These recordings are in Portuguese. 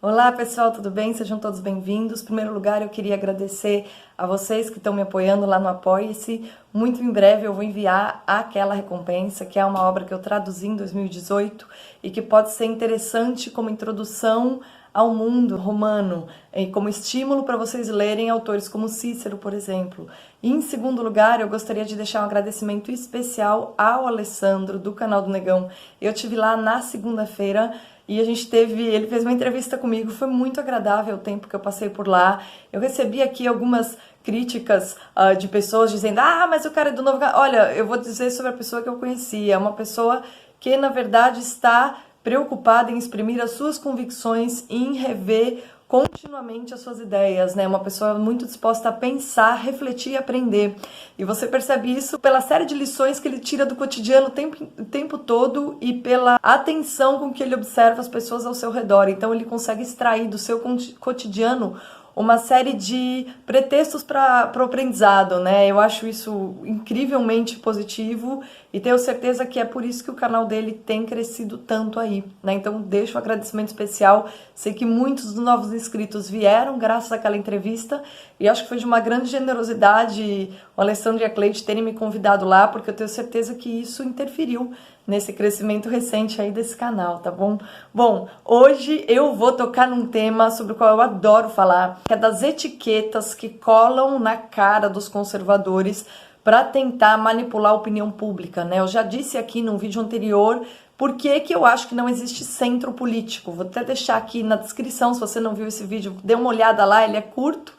Olá pessoal, tudo bem? Sejam todos bem-vindos. Em primeiro lugar, eu queria agradecer a vocês que estão me apoiando lá no Apoie-se. Muito em breve eu vou enviar aquela recompensa, que é uma obra que eu traduzi em 2018 e que pode ser interessante como introdução ao mundo romano, e como estímulo para vocês lerem autores como Cícero, por exemplo. E em segundo lugar, eu gostaria de deixar um agradecimento especial ao Alessandro, do canal do Negão. Eu estive lá na segunda-feira e ele fez uma entrevista comigo, foi muito agradável o tempo que eu passei por lá. Eu recebi aqui algumas críticas de pessoas dizendo, mas o cara é do novo canal. Olha, eu vou dizer sobre a pessoa que eu conheci, é uma pessoa que na verdade está preocupada em exprimir as suas convicções e em rever continuamente as suas ideias, né? Uma pessoa muito disposta a pensar, refletir e aprender. E você percebe isso pela série de lições que ele tira do cotidiano o tempo todo e pela atenção com que ele observa as pessoas ao seu redor. Então ele consegue extrair do seu cotidiano uma série de pretextos para o aprendizado, né? Eu acho isso incrivelmente positivo e tenho certeza que é por isso que o canal dele tem crescido tanto aí, né? Então deixo um agradecimento especial. Sei que muitos dos novos inscritos vieram graças àquela entrevista e acho que foi de uma grande generosidade o Alessandro e a Cleide terem me convidado lá, porque eu tenho certeza que isso interferiu nesse crescimento recente aí desse canal, tá bom? Bom, hoje eu vou tocar num tema sobre o qual eu adoro falar, que é das etiquetas que colam na cara dos conservadores para tentar manipular a opinião pública, né? Eu já disse aqui num vídeo anterior por que eu acho que não existe centro político. Vou até deixar aqui na descrição, se você não viu esse vídeo, dê uma olhada lá, ele é curto.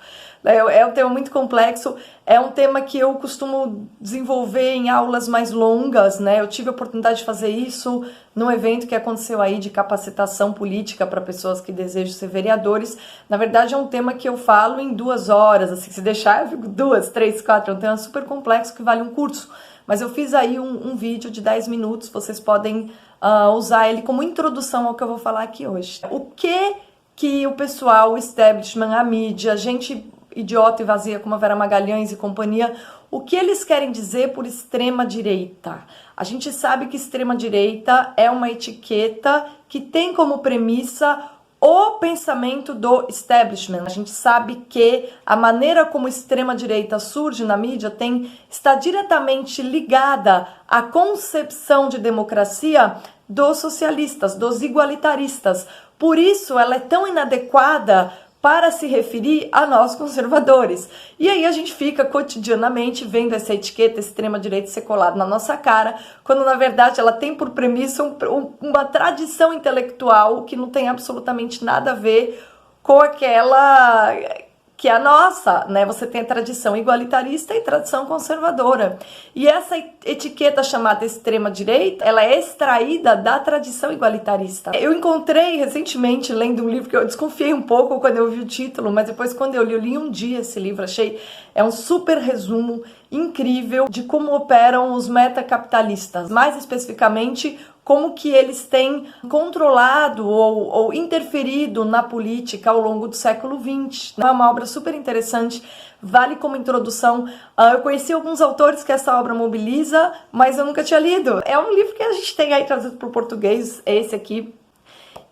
É um tema muito complexo, é um tema que eu costumo desenvolver em aulas mais longas, né? Eu tive a oportunidade de fazer isso num evento que aconteceu aí de capacitação política para pessoas que desejam ser vereadores. Na verdade, é um tema que eu falo em 2 horas, assim, se deixar eu fico 2, 3, 4, é um tema super complexo que vale um curso. Mas eu fiz aí um vídeo de 10 minutos, vocês podem usar ele como introdução ao que eu vou falar aqui hoje. O que o pessoal, o establishment, a mídia, gente idiota e vazia como a Vera Magalhães e companhia, o que eles querem dizer por extrema-direita? A gente sabe que extrema-direita é uma etiqueta que tem como premissa o pensamento do establishment. A gente sabe que a maneira como extrema-direita surge na mídia está diretamente ligada à concepção de democracia dos socialistas, dos igualitaristas. Por isso ela é tão inadequada para se referir a nós conservadores. E aí a gente fica cotidianamente vendo essa etiqueta extrema-direita ser colada na nossa cara, quando na verdade ela tem por premissa uma tradição intelectual que não tem absolutamente nada a ver com aquela que é a nossa, né? Você tem a tradição igualitarista e tradição conservadora. E essa etiqueta chamada extrema-direita, ela é extraída da tradição igualitarista. Eu encontrei recentemente, lendo um livro que eu desconfiei um pouco quando eu vi o título, mas depois quando eu li em um dia esse livro, é um super resumo incrível de como operam os metacapitalistas, mais especificamente como que eles têm controlado ou interferido na política ao longo do século XX. É uma obra super interessante, vale como introdução. Eu conheci alguns autores que essa obra mobiliza, mas eu nunca tinha lido. É um livro que a gente tem aí traduzido para o português, é esse aqui,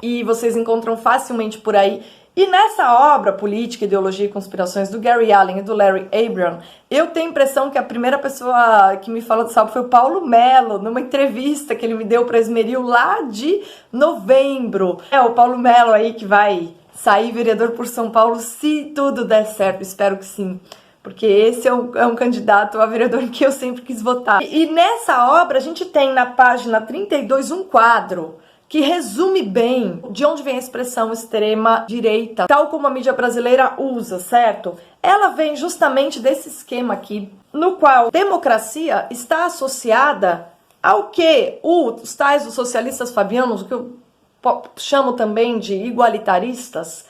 e vocês encontram facilmente por aí. E nessa obra, Política, Ideologia e Conspirações, do Gary Allen e do Larry Abraham, eu tenho a impressão que a primeira pessoa que me falou dessa obra foi o Paulo Mello, numa entrevista que ele me deu para Esmeril lá de novembro. É o Paulo Mello aí que vai sair vereador por São Paulo, se tudo der certo, espero que sim. Porque esse é um candidato a vereador que eu sempre quis votar. E nessa obra a gente tem na página 32 um quadro que resume bem de onde vem a expressão extrema-direita, tal como a mídia brasileira usa, certo? Ela vem justamente desse esquema aqui, no qual democracia está associada ao que os tais dos socialistas fabianos, o que eu chamo também de igualitaristas,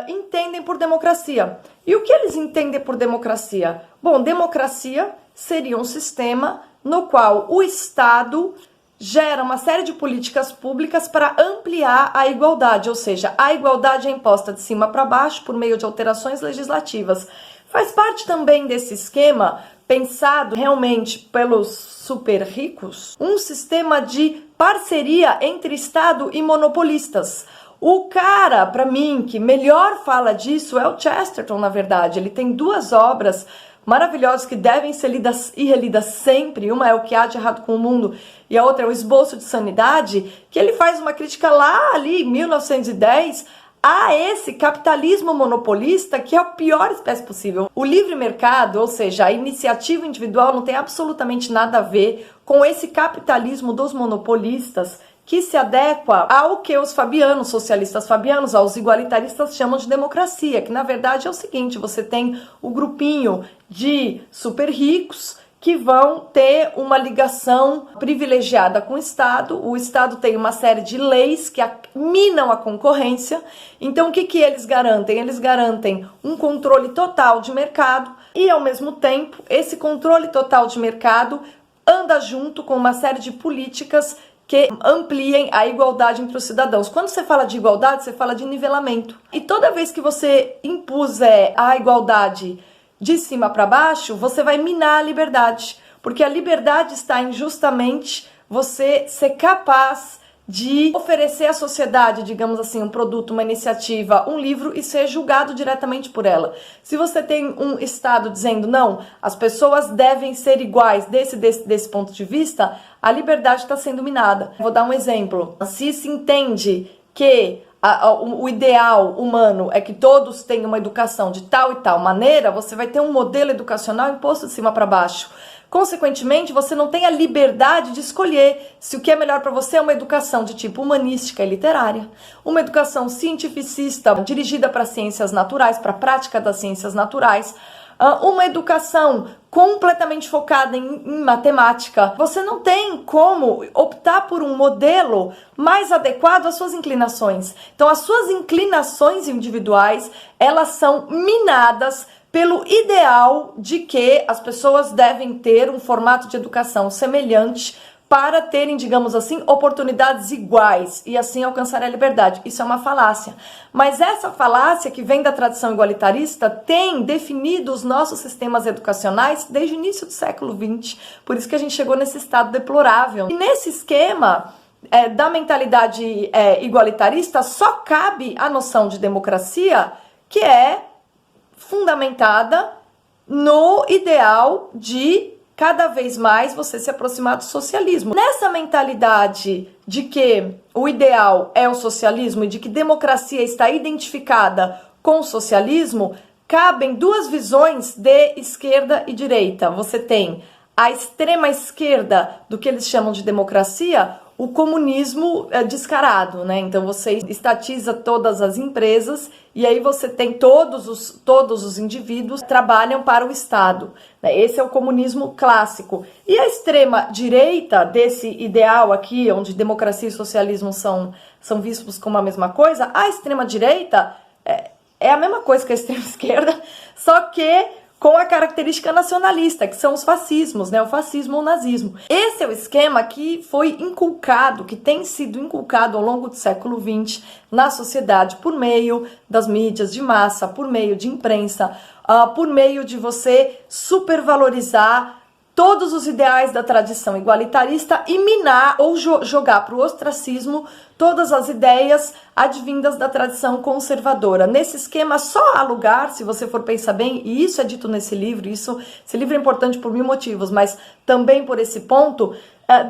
entendem por democracia. E o que eles entendem por democracia? Bom, democracia seria um sistema no qual o Estado gera uma série de políticas públicas para ampliar a igualdade, ou seja, a igualdade é imposta de cima para baixo por meio de alterações legislativas. Faz parte também desse esquema, pensado realmente pelos super ricos, um sistema de parceria entre Estado e monopolistas. O cara, para mim, que melhor fala disso é o Chesterton, na verdade. Ele tem duas obras maravilhosas que devem ser lidas e relidas sempre. Uma é O que há de errado com o mundo e a outra é O esboço de sanidade, que ele faz uma crítica lá ali em 1910 a esse capitalismo monopolista, que é a pior espécie possível. O livre mercado, ou seja, a iniciativa individual, não tem absolutamente nada a ver com esse capitalismo dos monopolistas, que se adequa ao que os fabianos, socialistas fabianos, aos igualitaristas chamam de democracia, que na verdade é o seguinte: você tem o grupinho de super ricos que vão ter uma ligação privilegiada com o Estado tem uma série de leis que minam a concorrência. Então o que eles garantem? Eles garantem um controle total de mercado e, ao mesmo tempo, esse controle total de mercado anda junto com uma série de políticas que ampliem a igualdade entre os cidadãos. Quando você fala de igualdade, você fala de nivelamento. E toda vez que você impuser a igualdade de cima para baixo, você vai minar a liberdade. Porque a liberdade está em justamente você ser capaz de oferecer à sociedade, digamos assim, um produto, uma iniciativa, um livro e ser julgado diretamente por ela. Se você tem um Estado dizendo, não, as pessoas devem ser iguais desse ponto de vista, a liberdade está sendo minada. Vou dar um exemplo. Se se entende que o ideal humano é que todos tenham uma educação de tal e tal maneira, você vai ter um modelo educacional imposto de cima para baixo. Consequentemente, você não tem a liberdade de escolher se o que é melhor para você é uma educação de tipo humanística e literária, uma educação cientificista dirigida para ciências naturais, para a prática das ciências naturais, uma educação completamente focada em matemática. Você não tem como optar por um modelo mais adequado às suas inclinações. Então, as suas inclinações individuais, elas são minadas pelo ideal de que as pessoas devem ter um formato de educação semelhante para terem, digamos assim, oportunidades iguais e assim alcançar a liberdade. Isso é uma falácia. Mas essa falácia, que vem da tradição igualitarista, tem definido os nossos sistemas educacionais desde o início do século XX. Por isso que a gente chegou nesse estado deplorável. E nesse esquema da mentalidade igualitarista, só cabe a noção de democracia, que é fundamentada no ideal de cada vez mais você se aproximar do socialismo. Nessa mentalidade de que o ideal é o socialismo e de que democracia está identificada com o socialismo, cabem duas visões de esquerda e direita. Você tem a extrema esquerda do que eles chamam de democracia, o comunismo descarado, né? Então você estatiza todas as empresas e aí você tem todos os indivíduos trabalham para o Estado, né? Esse é o comunismo clássico. E a extrema direita desse ideal aqui, onde democracia e socialismo são vistos como a mesma coisa, a extrema direita é a mesma coisa que a extrema esquerda, só que com a característica nacionalista, que são os fascismos, né? O fascismo ou o nazismo. Esse é o esquema que foi inculcado, que tem sido inculcado ao longo do século XX na sociedade por meio das mídias de massa, por meio de imprensa, por meio de você supervalorizar todos os ideais da tradição igualitarista e minar ou jogar para o ostracismo todas as ideias advindas da tradição conservadora. Nesse esquema só há lugar, se você for pensar bem, e isso é dito nesse livro, esse livro é importante por mil motivos, mas também por esse ponto,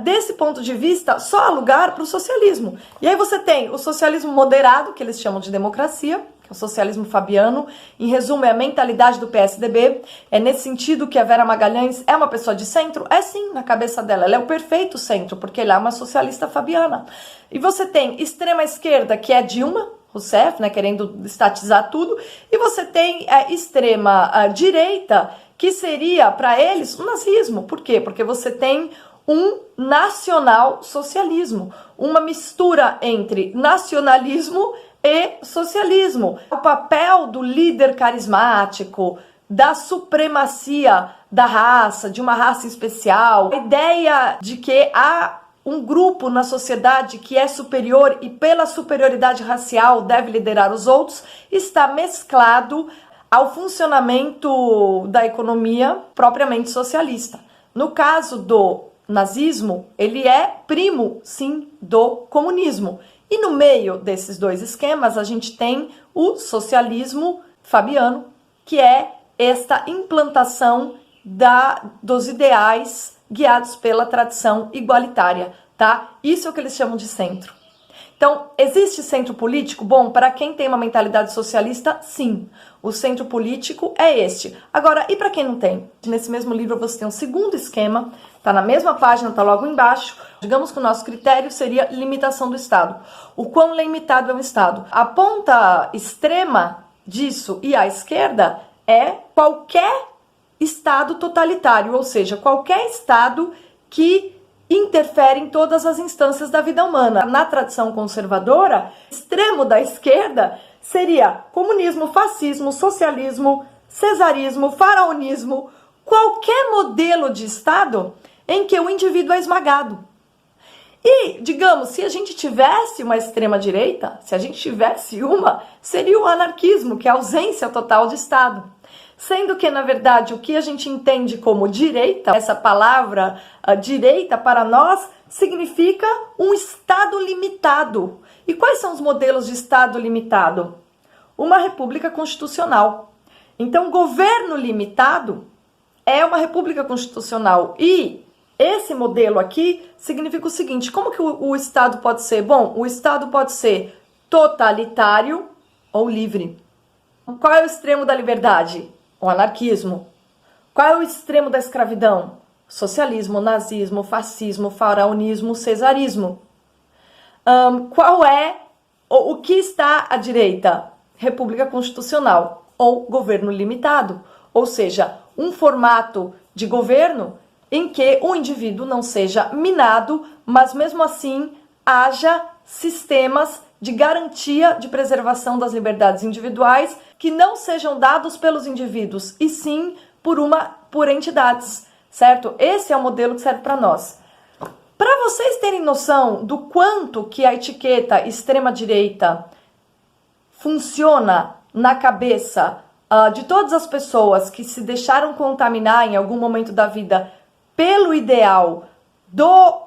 desse ponto de vista, só há lugar para o socialismo. E aí você tem o socialismo moderado, que eles chamam de democracia, o socialismo fabiano, em resumo, é a mentalidade do PSDB. É nesse sentido que a Vera Magalhães é uma pessoa de centro? É sim, na cabeça dela. Ela é o perfeito centro, porque ela é uma socialista fabiana. E você tem extrema esquerda, que é Dilma Rousseff, né, querendo estatizar tudo. E você tem a extrema direita, que seria, para eles, um nazismo. Por quê? Porque você tem um nacional socialismo, uma mistura entre nacionalismo e socialismo. O papel do líder carismático, da supremacia da raça, de uma raça especial, a ideia de que há um grupo na sociedade que é superior e pela superioridade racial deve liderar os outros, está mesclado ao funcionamento da economia propriamente socialista. No caso do nazismo, ele é primo, sim, do comunismo. E no meio desses dois esquemas, a gente tem o socialismo fabiano, que é esta implantação dos ideais guiados pela tradição igualitária, tá? Isso é o que eles chamam de centro. Então, existe centro político? Bom, para quem tem uma mentalidade socialista, sim. O centro político é este. Agora, e para quem não tem? Nesse mesmo livro você tem um segundo esquema, tá na mesma página, tá logo embaixo. Digamos que o nosso critério seria limitação do Estado. O quão limitado é o Estado? A ponta extrema disso e a esquerda é qualquer Estado totalitário, ou seja, qualquer Estado que interfere em todas as instâncias da vida humana. Na tradição conservadora, extremo da esquerda seria comunismo, fascismo, socialismo, cesarismo, faraonismo, qualquer modelo de Estado em que o indivíduo é esmagado. E, digamos, se a gente tivesse uma extrema-direita, seria o anarquismo, que é a ausência total de Estado. Sendo que, na verdade, o que a gente entende como direita, essa palavra direita para nós, significa um Estado limitado. E quais são os modelos de Estado limitado? Uma república constitucional. Então, governo limitado é uma república constitucional. E esse modelo aqui significa o seguinte: como que o Estado pode ser? Bom, o Estado pode ser totalitário ou livre. Qual é o extremo da liberdade? O anarquismo. Qual é o extremo da escravidão? Socialismo, nazismo, fascismo, faraonismo, cesarismo. Qual é o que está à direita? República constitucional ou governo limitado. Ou seja, um formato de governo em que o indivíduo não seja minado, mas mesmo assim haja sistemas de garantia de preservação das liberdades individuais que não sejam dados pelos indivíduos, e sim por entidades, certo? Esse é o modelo que serve para nós. Para vocês terem noção do quanto que a etiqueta extrema-direita funciona na cabeça de todas as pessoas que se deixaram contaminar em algum momento da vida pelo ideal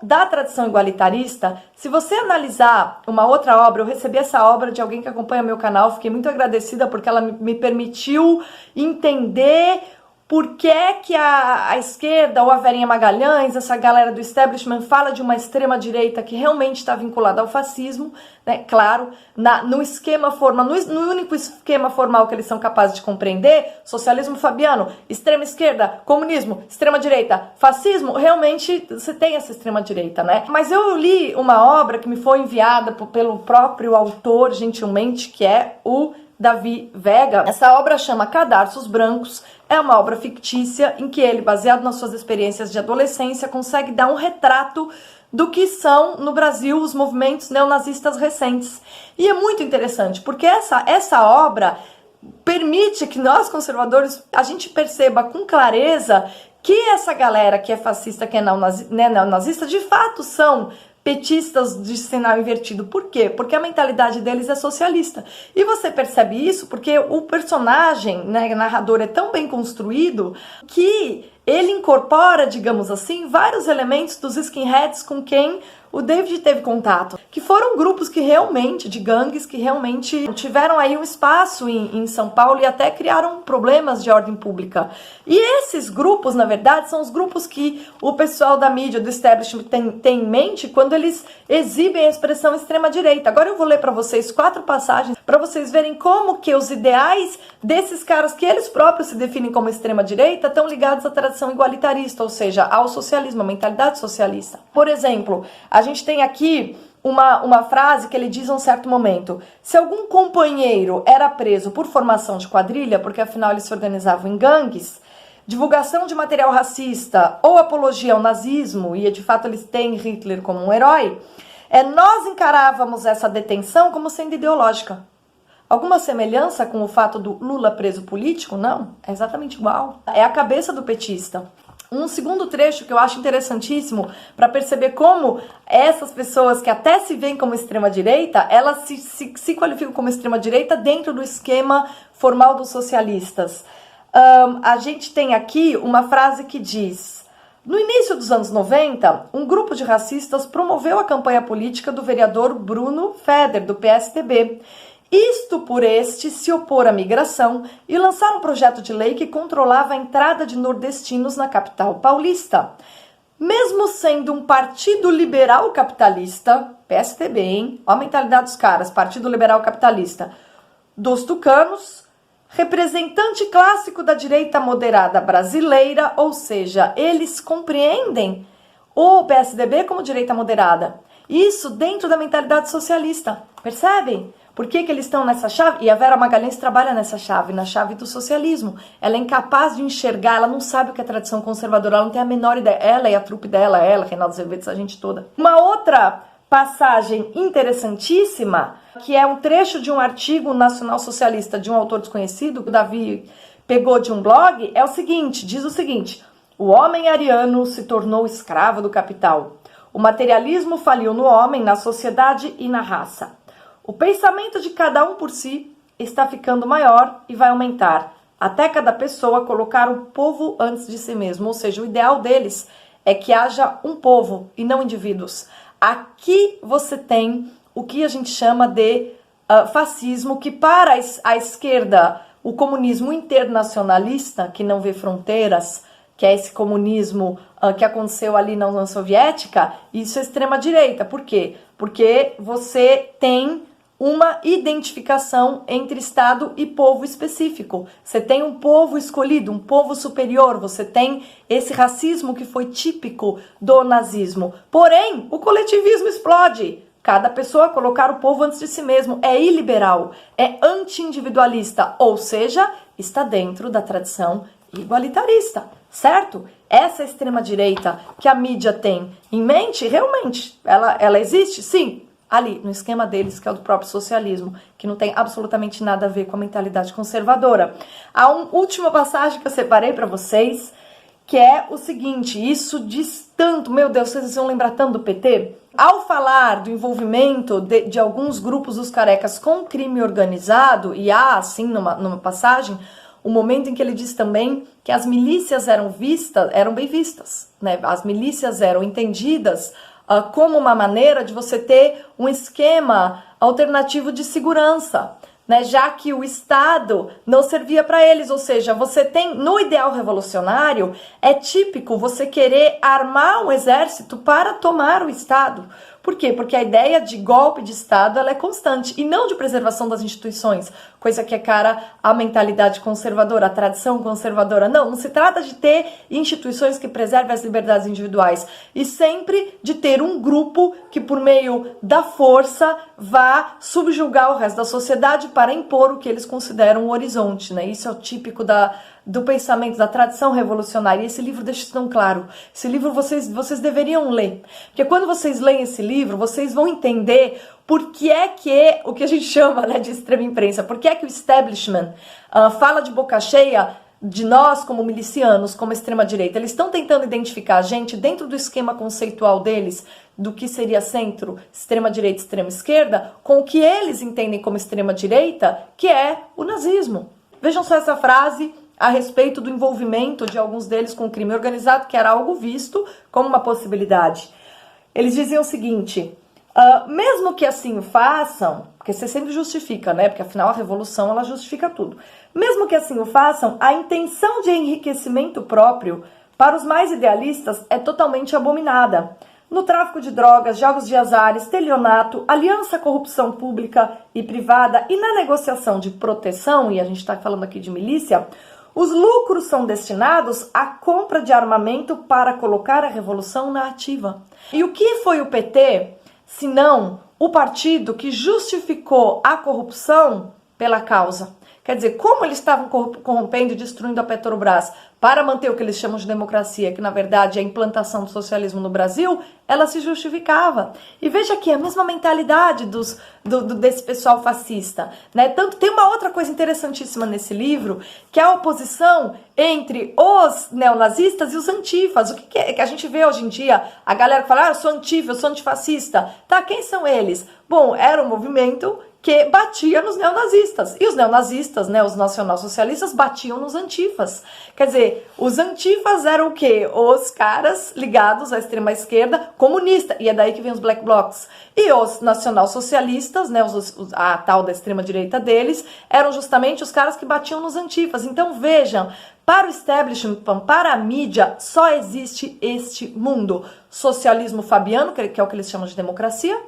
da tradição igualitarista, se você analisar uma outra obra, eu recebi essa obra de alguém que acompanha meu canal, fiquei muito agradecida porque ela me permitiu entender por que que a esquerda ou a Verinha Magalhães, essa galera do establishment, fala de uma extrema-direita que realmente está vinculada ao fascismo, né? Claro, no esquema formal, no único esquema formal que eles são capazes de compreender, socialismo fabiano, extrema-esquerda, comunismo, extrema-direita, fascismo, realmente você tem essa extrema-direita, né? Mas eu li uma obra que me foi enviada pelo próprio autor, gentilmente, que é o Davi Vega. Essa obra chama Cadarços Brancos, é uma obra fictícia em que ele, baseado nas suas experiências de adolescência, consegue dar um retrato do que são no Brasil os movimentos neonazistas recentes. E é muito interessante, porque essa obra permite que nós, conservadores, a gente perceba com clareza que essa galera que é fascista, que é neonazista, de fato são petistas de sinal invertido. Por quê? Porque a mentalidade deles é socialista. E você percebe isso porque o personagem, né, narrador, é tão bem construído que ele incorpora, digamos assim, vários elementos dos skinheads com quem o David teve contato, que foram grupos que realmente, de gangues, que realmente tiveram aí um espaço em São Paulo e até criaram problemas de ordem pública. E esses grupos, na verdade, são os grupos que o pessoal da mídia, do establishment, tem em mente quando eles exibem a expressão extrema-direita. Agora eu vou ler para vocês 4 passagens para vocês verem como que os ideais desses caras que eles próprios se definem como extrema-direita estão ligados à tradição igualitarista, ou seja, ao socialismo, à mentalidade socialista. Por exemplo, a gente tem aqui uma frase que ele diz em um certo momento: se algum companheiro era preso por formação de quadrilha, porque afinal eles se organizavam em gangues, divulgação de material racista ou apologia ao nazismo, e de fato eles têm Hitler como um herói, nós encarávamos essa detenção como sendo ideológica. Alguma semelhança com o fato do Lula preso político? Não, é exatamente igual. É a cabeça do petista. Um segundo trecho que eu acho interessantíssimo para perceber como essas pessoas que até se veem como extrema-direita, elas se qualificam como extrema-direita dentro do esquema formal dos socialistas. A gente tem aqui uma frase que diz: No início dos anos 90, um grupo de racistas promoveu a campanha política do vereador Bruno Feder, do PSDB. Isto por este se opor à migração e lançar um projeto de lei que controlava a entrada de nordestinos na capital paulista. Mesmo sendo um partido liberal capitalista, PSDB, hein? Olha a mentalidade dos caras, Partido Liberal Capitalista, dos tucanos, representante clássico da direita moderada brasileira, ou seja, eles compreendem o PSDB como direita moderada. Isso dentro da mentalidade socialista, percebem? Por que eles estão nessa chave? E a Vera Magalhães trabalha nessa chave, na chave do socialismo. Ela é incapaz de enxergar, ela não sabe o que é tradição conservadora, ela não tem a menor ideia. Ela e a trupe dela, Reinaldo Azevedo, essa gente toda. Uma outra passagem interessantíssima, que é um trecho de um artigo nacional-socialista de um autor desconhecido, que o Davi pegou de um blog, é o seguinte, diz o seguinte: o homem ariano se tornou escravo do capital. O materialismo faliu no homem, na sociedade e na raça. O pensamento de cada um por si está ficando maior e vai aumentar, até cada pessoa colocar o povo antes de si mesmo, ou seja, o ideal deles é que haja um povo e não indivíduos. Aqui você tem o que a gente chama de fascismo, que para a esquerda, o comunismo internacionalista, que não vê fronteiras, que é esse comunismo que aconteceu ali na União Soviética, isso é extrema-direita. Por quê? Porque você tem uma identificação entre Estado e povo específico. Você tem um povo escolhido, um povo superior, você tem esse racismo que foi típico do nazismo. Porém, o coletivismo explode. Cada pessoa colocar o povo antes de si mesmo é iliberal, é anti-individualista, ou seja, está dentro da tradição igualitarista, certo? Essa extrema-direita que a mídia tem em mente, realmente, ela existe? Sim. Ali, no esquema deles, que é o do próprio socialismo, que não tem absolutamente nada a ver com a mentalidade conservadora. Há uma última passagem que eu separei para vocês, que é o seguinte: isso diz tanto, meu Deus, vocês vão lembrar tanto do PT? Ao falar do envolvimento de alguns grupos dos carecas com crime organizado, e há, assim, numa passagem, o momento em que ele diz também que as milícias eram bem vistas, né? As milícias eram entendidas como uma maneira de você ter um esquema alternativo de segurança, né? Já que o Estado não servia para eles, ou seja, você tem, no ideal revolucionário, é típico você querer armar um exército para tomar o Estado. Por quê? Porque a ideia de golpe de Estado ela é constante e não de preservação das instituições, coisa que é cara à mentalidade conservadora, à tradição conservadora. Não se trata de ter instituições que preservem as liberdades individuais e sempre de ter um grupo que, por meio da força, vá subjugar o resto da sociedade para impor o que eles consideram o horizonte, né? Isso é o típico do pensamento, da tradição revolucionária. E esse livro deixa isso tão claro. Esse livro vocês deveriam ler. Porque quando vocês leem esse livro, vocês vão entender por que é que o que a gente chama, né, de extrema imprensa, por que é que o establishment fala de boca cheia de nós como milicianos, como extrema-direita. Eles estão tentando identificar a gente dentro do esquema conceitual deles, do que seria centro, extrema-direita, extrema-esquerda, com o que eles entendem como extrema-direita, que é o nazismo. Vejam só essa frase a respeito do envolvimento de alguns deles com o crime organizado, que era algo visto como uma possibilidade. Eles diziam o seguinte: mesmo que assim o façam, porque você sempre justifica, né? Porque afinal a revolução ela justifica tudo. Mesmo que assim o façam, a intenção de enriquecimento próprio para os mais idealistas é totalmente abominada. No tráfico de drogas, jogos de azar, estelionato, aliança à corrupção pública e privada e na negociação de proteção, e a gente está falando aqui de milícia, os lucros são destinados à compra de armamento para colocar a revolução na ativa. E o que foi o PT, se não o partido que justificou a corrupção pela causa? Quer dizer, como eles estavam corrompendo e destruindo a Petrobras para manter o que eles chamam de democracia, que na verdade é a implantação do socialismo no Brasil, ela se justificava. E veja aqui, a mesma mentalidade desse pessoal fascista, né? Tanto tem uma outra coisa interessantíssima nesse livro, que é a oposição entre os neonazistas e os antifas. O que é que a gente vê hoje em dia? A galera que fala, eu sou antifa, eu sou antifascista. Tá, quem são eles? Bom, era um movimento que batia nos neonazistas. E os neonazistas, né, os nacionalsocialistas, batiam nos antifas. Quer dizer, os antifas eram o quê? Os caras ligados à extrema-esquerda comunista. E é daí que vem os black blocs. E os nacionalsocialistas, né, a tal da extrema-direita deles, eram justamente os caras que batiam nos antifas. Então vejam, para o establishment, para a mídia, só existe este mundo. Socialismo fabiano, que é o que eles chamam de democracia,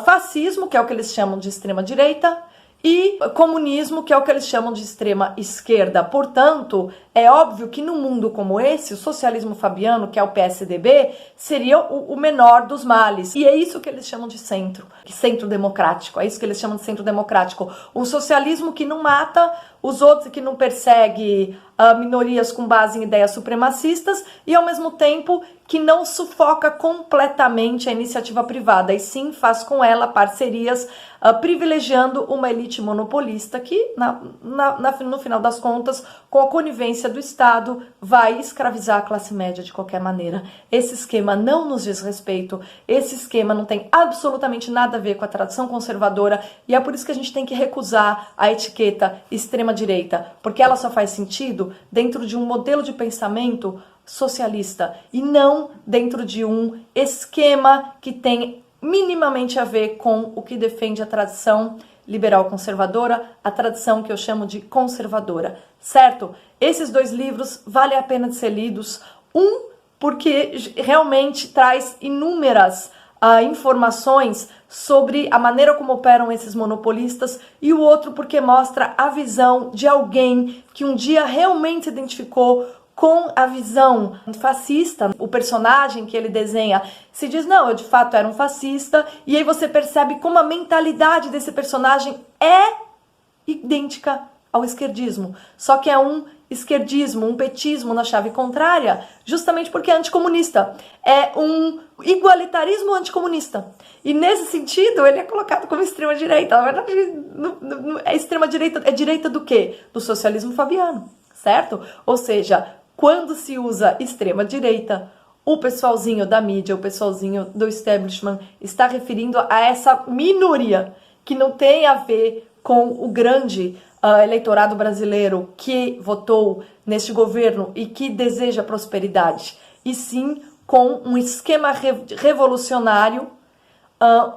fascismo, que é o que eles chamam de extrema-direita, e comunismo, que é o que eles chamam de extrema-esquerda. Portanto, é óbvio que num mundo como esse, o socialismo fabiano, que é o PSDB, seria o menor dos males. E é isso que eles chamam de centro democrático. É isso que eles chamam de centro democrático. Um socialismo que não mata os outros, que não persegue minorias com base em ideias supremacistas e, ao mesmo tempo, que não sufoca completamente a iniciativa privada, e sim faz com ela parcerias privilegiando uma elite monopolista que, no final das contas, com a conivência do Estado, vai escravizar a classe média de qualquer maneira. Esse esquema não nos diz respeito, esse esquema não tem absolutamente nada a ver com a tradição conservadora, e é por isso que a gente tem que recusar a etiqueta extrema-direita, porque ela só faz sentido dentro de um modelo de pensamento socialista e não dentro de um esquema que tem minimamente a ver com o que defende a tradição liberal conservadora, a tradição que eu chamo de conservadora, certo? Esses dois livros valem a pena de ser lidos. Um, porque realmente traz inúmeras informações sobre a maneira como operam esses monopolistas, e o outro porque mostra a visão de alguém que um dia realmente se identificou com a visão fascista. O personagem que ele desenha se diz, não, eu de fato era um fascista, e aí você percebe como a mentalidade desse personagem é idêntica ao esquerdismo, só que é um esquerdismo, um petismo na chave contrária, justamente porque é anticomunista, é um igualitarismo anticomunista, e nesse sentido ele é colocado como extrema-direita. Na verdade, é extrema-direita, é direita do quê? Do socialismo fabiano, certo? Ou seja, quando se usa extrema-direita, o pessoalzinho da mídia, o pessoalzinho do establishment está referindo a essa minoria que não tem a ver com o grande eleitorado brasileiro que votou neste governo e que deseja prosperidade, e sim com um esquema revolucionário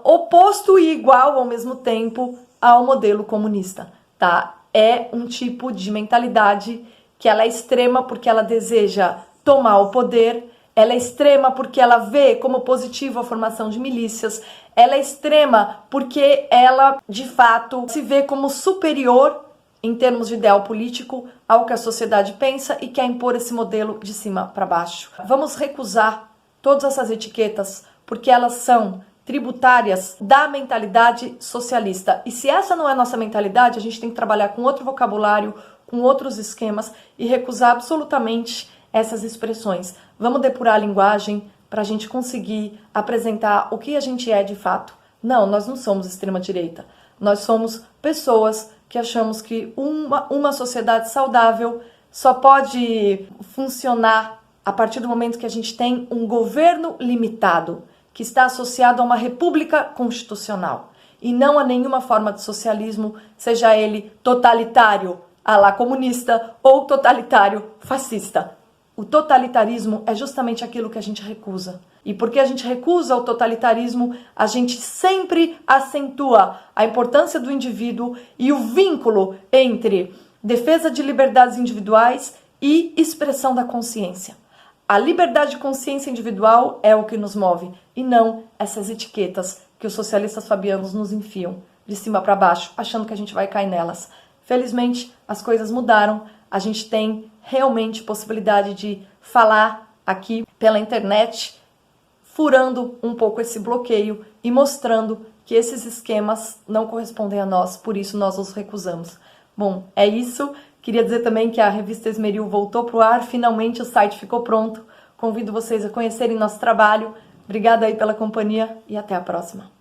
oposto e igual ao mesmo tempo ao modelo comunista, tá? É um tipo de mentalidade que ela é extrema porque ela deseja tomar o poder, ela é extrema porque ela vê como positivo a formação de milícias, ela é extrema porque ela, de fato, se vê como superior em termos de ideal político ao que a sociedade pensa e quer impor esse modelo de cima para baixo. Vamos recusar todas essas etiquetas porque elas são tributárias da mentalidade socialista. E se essa não é a nossa mentalidade, a gente tem que trabalhar com outro vocabulário, com outros esquemas e recusar absolutamente essas expressões. Vamos depurar a linguagem para a gente conseguir apresentar o que a gente é de fato. Não, nós não somos extrema-direita. Nós somos pessoas que achamos que uma sociedade saudável só pode funcionar a partir do momento que a gente tem um governo limitado, que está associado a uma república constitucional, e não a nenhuma forma de socialismo, seja ele totalitário, à la comunista, ou totalitário fascista. O totalitarismo é justamente aquilo que a gente recusa. E porque a gente recusa o totalitarismo, a gente sempre acentua a importância do indivíduo e o vínculo entre defesa de liberdades individuais e expressão da consciência. A liberdade de consciência individual é o que nos move, e não essas etiquetas que os socialistas fabianos nos enfiam de cima para baixo, achando que a gente vai cair nelas. Felizmente, as coisas mudaram, a gente tem realmente possibilidade de falar aqui pela internet, furando um pouco esse bloqueio e mostrando que esses esquemas não correspondem a nós, por isso nós os recusamos. Bom, é isso. Queria dizer também que a revista Esmeril voltou para o ar, finalmente o site ficou pronto. Convido vocês a conhecerem nosso trabalho. Obrigada aí pela companhia e até a próxima.